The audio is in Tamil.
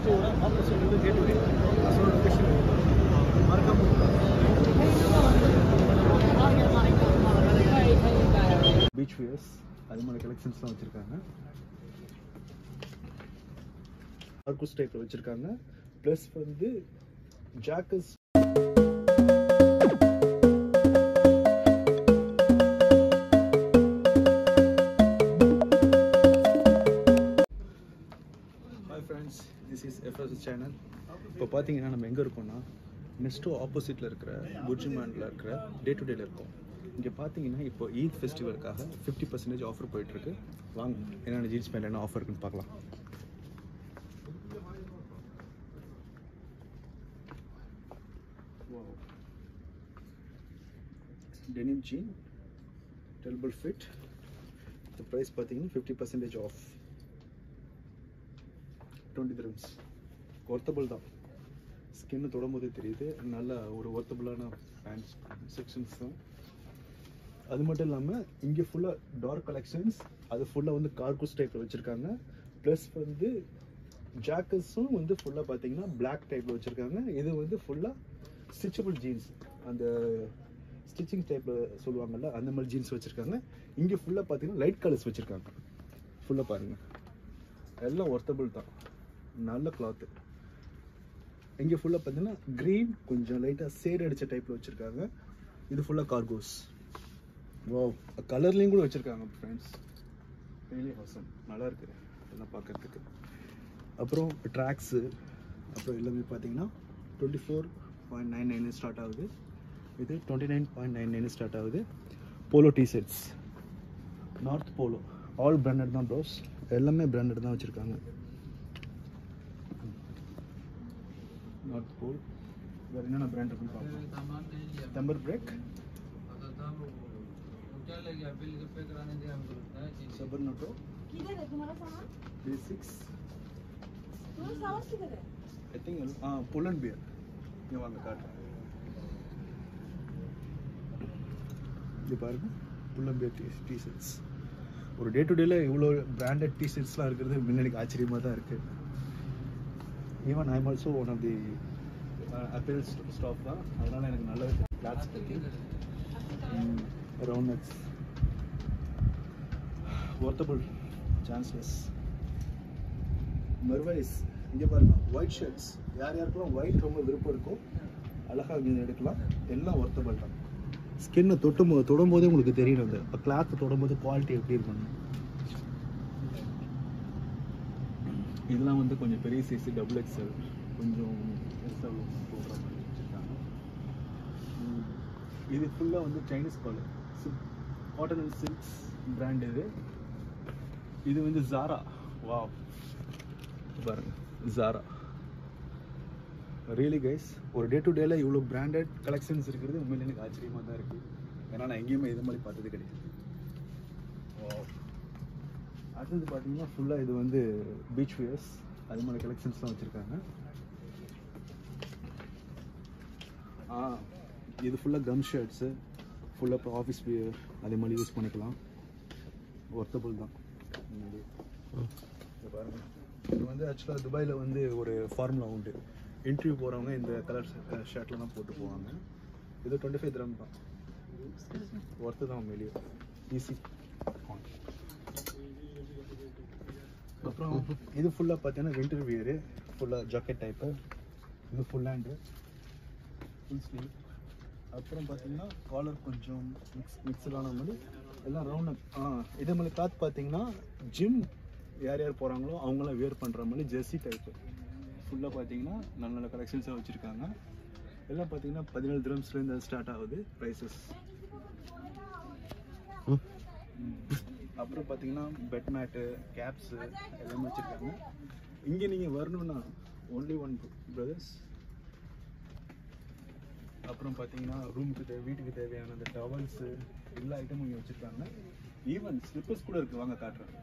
ஸ்டோரோட ஆப்போசிட் வந்து கேட்வே அசோட லொகேஷன் மறக்காம பீச் வியர்ஸ் அது மாதிரி கலெக்ஷன்ஸ்லாம் வச்சுருக்காங்க. ஆர்குஸ் டைப்பில் வச்சுருக்காங்க. ப்ளஸ் வந்து ஜாக்கஸ் friends, this is FS channel. இப்போ பார்த்தீங்கன்னா நம்ம எங்கே இருக்கோம்னா நெஸ்டோ ஆப்போசிட்டில் இருக்கிற புர்ஜுமானில் இருக்கிற டே டு டேல இருக்கோம். இங்கே பார்த்தீங்கன்னா இப்போ ஈத் ஃபெஸ்டிவலுக்காக 50% ஆஃபர் போயிட்டுருக்கு. வாங்க என்னென்ன ஜீன்ஸ் பேண்ட் என்ன ஆஃபர் இருக்குன்னு பார்க்கலாம். டெனிம் ஜீன் டெல்பிள் ஃபிட். இந்த ப்ரைஸ் பார்த்தீங்கன்னா 50% ஆஃப், 20 dirhams. ஒர்த்தபிள் தான், ஸ்கின்னு தொடும்போதே தெரியுது. நல்ல ஒரு ஒர்த்தபிளான பேண்ட்ஸ் செக்ஷன்ஸ் தான். அது மட்டும் இல்லாமல் இங்கே ஃபுல்லாக டார்க் கலெக்ஷன்ஸ், அது ஃபுல்லாக வந்து கார்கோஸ் டைப்பில் வச்சுருக்காங்க. ப்ளஸ் வந்து ஜாக்கெட்ஸும் வந்து ஃபுல்லாக பார்த்தீங்கன்னா பிளாக் டைப்பில் வச்சுருக்காங்க. இது வந்து ஃபுல்லாக ஸ்டிச்சபிள் ஜீன்ஸ், அந்த ஸ்டிச்சிங் டைப்பில் சொல்லுவாங்கள்ல அந்த மாதிரி ஜீன்ஸ் வச்சுருக்காங்க. இங்கே ஃபுல்லாக பார்த்தீங்கன்னா லைட் கலர்ஸ் வச்சுருக்காங்க. ஃபுல்லாக பாருங்கள், எல்லாம் ஒர்த்தபிள் தான், நல்ல கிளாத்து. இங்கே ஃபுல்லாக பார்த்தீங்கன்னா க்ரீன் கொஞ்சம் லைட்டாக சேட் அடித்த டைப்பில் வச்சுருக்காங்க. இது ஃபுல்லாக கார்கோஸ். வாவ், கலர்லேயும் கூட வச்சுருக்காங்க ஃப்ரெண்ட்ஸ். ரியலி ஹாசம், நல்லா இருக்குது எல்லாம் பார்க்குறதுக்கு. அப்புறம் ட்ராக்ஸு, அப்புறம் எல்லாமே பார்த்தீங்கன்னா 24.99 ஸ்டார்ட் ஆகுது. இது 29.99 ஸ்டார்ட் ஆகுது. Polo t-shirts, north polo, all branded தான் ப்ரோஸ், எல்லாமே பிராண்டட் தான் வச்சுருக்காங்க. நார்த் போல் வேறு என்னென்ன பிராண்ட் இருக்குன்னு பார்ப்போம். தம்பர் பிரேக், சபர்னட்டோ, basics, I think pull and bear. இங்கே வாங்க காட்டுறேன். இது பாருங்க, புலன் பியர் டிஷர்ட்ஸ். ஒரு டே டு டேல இவ்வளோ பிராண்டட் டிஷர்ட்ஸ்லாம் இருக்கிறது முன்னாடி ஆச்சரியமாக தான் இருக்குது. Even I am also one of the apparel staff தான், அதனால் எனக்கு நல்ல கிளாத்ஸ் பற்றி. ரவுண்ட் நெக்ஸ், ஒர்த்தபிள், சான்ஸ்லெஸ். மெர்வைஸ், இங்கே பாருங்கள், ஒயிட் ஷர்ட்ஸ். யார் யாருக்கெல்லாம் ஒயிட் ரொம்ப விருப்பம் இருக்கோ அழகாக இங்கே எடுக்கலாம். எல்லாம் ஒர்த்தபிள் தான். ஸ்கின்னை தொடும்போதே உங்களுக்கு தெரியணும், அந்த கிளாத் தொடும்போது குவாலிட்டி எப்படி இருக்கணும். இதெல்லாம் வந்து கொஞ்சம் பெரிய சைஸ், டபுள் எக்ஸ்எல், கொஞ்சம் பெருசாக போடுற மாதிரி வச்சுருக்காங்க. இது ஃபுல்லாக வந்து Chinese collar, cotton and silks brand. இது வந்து ஜாரா. வாவ், பாருங்க ஜாரா. ரியலி கைஸ், ஒரு டே டு டேல இவ்வளோ பிராண்டட் கலெக்ஷன்ஸ் இருக்கிறது உண்மையிலே எனக்கு ஆச்சரியமாக தான் இருக்குது. ஏன்னா நான் எங்கேயுமே இது மாதிரி பார்த்தது கிடையாது. அடுத்தது பார்த்தீங்கன்னா ஃபுல்லாக இது வந்து பீச் வியர்ஸ், அது மாதிரி கலெக்ஷன்ஸ்லாம் வச்சுருக்காங்க. இது ஃபுல்லாக கம் ஷர்ட்ஸு, ஃபுல்லாக ஆஃபீஸ் வியர் அதே மாதிரி யூஸ் பண்ணிக்கலாம். ஒர்த்தபிள் தான். பாருங்கள், இது வந்து ஆக்சுவலாக துபாயில் வந்து ஒரு ஃபார்முலா உண்டு. இன்டர்வியூ போகிறவங்க இந்த கலர் ஷர்ட்டில் தான் போட்டு போவாங்க. இது 25 dirham தான், ஒர்த்து தான் உண்மையிலேயே, ஈஸி. அப்புறம் இது ஃபுல்லாக பார்த்தீங்கன்னா வின்டர் வியரு, ஃபுல்லாக ஜாக்கெட் டைப்பு. இது ஃபுல் ஹேண்டு, ஃபுல் ஸ்லீவ். அப்புறம் பார்த்தீங்கன்னா காலர் கொஞ்சம் மிக்சடான மாதிரி எல்லாம் ரவுண்ட். இதே மாதிரி கிளாத் பார்த்தீங்கன்னா ஜிம் யார் யார் போகிறாங்களோ அவங்களாம் வேர் பண்ணுற மாதிரி ஜெர்சி டைப்பு. ஃபுல்லாக பார்த்தீங்கன்னா நல்ல நல்ல கலெக்ஷன்ஸாக வச்சுருக்காங்க. எல்லாம் பார்த்தீங்கன்னா 17 dirhamsலேருந்து ஸ்டார்ட் ஆகுது ப்ரைஸஸ். அப்புறம் பார்த்தீங்கன்னா பெட் மேட்டு, கேப்ஸு எல்லாமே வச்சுருக்காங்க. இங்கே நீங்கள் வரணுன்னா ஒன்லி ஒன் பிரதர்ஸ். அப்புறம் பார்த்தீங்கன்னா ரூமுக்கு வீட்டுக்கு தேவையான அந்த டவல்ஸு எல்லா ஐட்டமும் இங்கே வச்சுருக்காங்க. ஈவன் ஸ்லிப்பர்ஸ் கூட இருக்குது, வாங்க காட்டுறேன்.